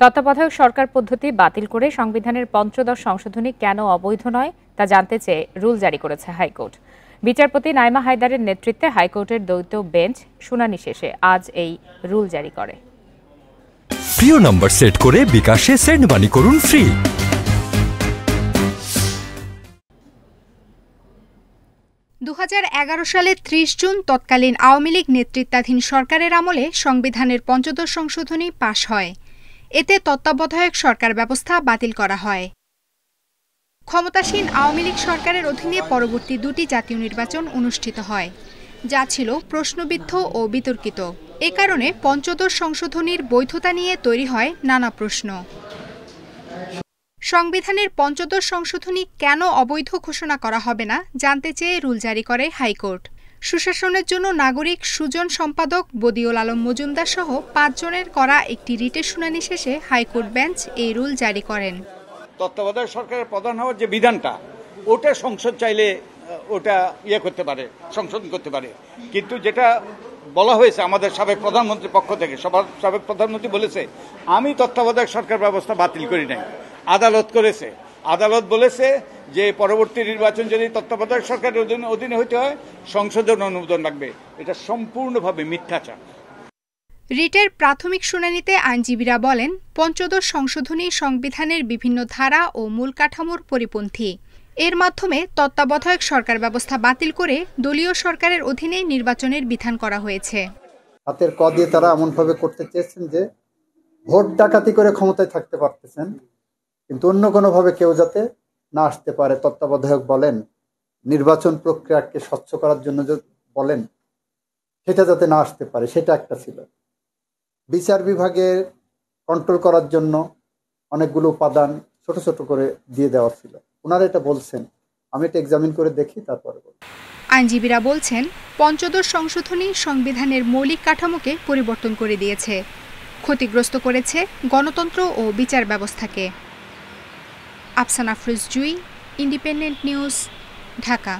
তত্ত্বাবধায়ক সরকার পদ্ধতি বাতিল করে সংবিধানের পঞ্চদশ সংশোধনী কেন অবৈধ নয় তা জানতে চেয়ে রুল জারি করেছে হাইকোর্ট। বিচারপতি নাইমা হায়দারের নেতৃত্বে হাইকোর্টের দ্বৈত বেঞ্চ শুনানি শেষে আজ এই রুল জারি করে। প্রিয় নম্বর সেট করে বিকাশে সেন্ড মানি করুন ফ্রি। 2011 সালে 30 জুন তৎকালীন আওয়ামী লীগ নেতৃত্বাধীন সরকারের আমলে সংবিধানের পঞ্চদশ সংশোধনী পাশ হয়। এতে তত্ত্বাবধায়ক সরকার ব্যবস্থা বাতিল করা হয়। ক্ষমতাসীন আওয়ামী লীগ সরকারের অধীনে পরবর্তী দুটি জাতীয় নির্বাচন অনুষ্ঠিত হয়, যা ছিল প্রশ্নবিদ্ধ ও বিতর্কিত। এ কারণে পঞ্চদশ সংশোধনীর বৈধতা নিয়ে তৈরি হয় নানা প্রশ্ন। সংবিধানের পঞ্চদশ সংশোধনী কেন অবৈধ ঘোষণা করা হবে না জানতে চেয়ে রুল জারি করে হাইকোর্ট। সুশাসনের জন্য নাগরিক সুজন সম্পাদক বদিউল আলম মজুমদার সহ 5 জনের করা একটি রিটের শুনানি শেষে হাইকোর্ট বেঞ্চ এই রুল জারি করেন। তত্ত্বাবধায়ক সরকারের প্রধান হওয়ার যে বিধানটা, ওটা সংসদ চাইলে ওটা করতে পারে, সংশোধন করতে পারে। কিন্তু যেটা বলা হয়েছে আমাদের সাবেক প্রধানমন্ত্রীর পক্ষ থেকে, সাবেক প্রধানমন্ত্রী বলেছে আমি তত্ত্বাবধায়ক সরকার ব্যবস্থা বাতিল করি নাই, আদালত করেছে। আদালত বলেছে যে পরবর্তী নির্বাচন যদি তত্ত্বাবধায়ক সরকারের অধীনে হইতে হয় সংশোধন অনুমোদন লাগবে। এটা সম্পূর্ণভাবে মিথ্যাচার। রিটের প্রাথমিক শুনানিতে আইনজীবীরা বলেন, পঞ্চদশ সংশোধনী সংবিধানের বিভিন্ন ধারা ও মূল কাঠামোর পরিপন্থী। এর মাধ্যমে তত্ত্বাবধায়ক সরকার ব্যবস্থা বাতিল করে দলীয় সরকারের অধীনে নির্বাচনের বিধান করা হয়েছে। হাতের ক দিয়ে তারা এমনভাবে করতে চেয়েছেন যে ভোট ডাকাতি করে ক্ষমতায় থাকতে পারতেছেন, কিন্তু অন্য কোনোভাবে কেউ যাতে না আসতে পারে। তত্ত্বাবধায়ক বলেন, নির্বাচন প্রক্রিয়াকে স্বচ্ছ করার জন্য বলেন, সেটা যাতে না আসতে পারে, সেটা একটা ছিল। বিচার বিভাগের কন্ট্রোল করার জন্য অনেকগুলো উপাদান ছোট ছোট করে দিয়ে দেওয়া ছিল। ওনারা এটা বলছেন, আমি এটা এক্সামিন করে দেখি তারপরে বলব। আইনজীবীরা বলছেন, পঞ্চদশ সংশোধনী সংবিধানের মৌলিক কাঠামোকে পরিবর্তন করে দিয়েছে, ক্ষতিগ্রস্ত করেছে গণতন্ত্র ও বিচার ব্যবস্থাকে। আফসানা আফরোজ জুই, ইন্ডিপেন্ডেন্ট নিউজ, ঢাকা।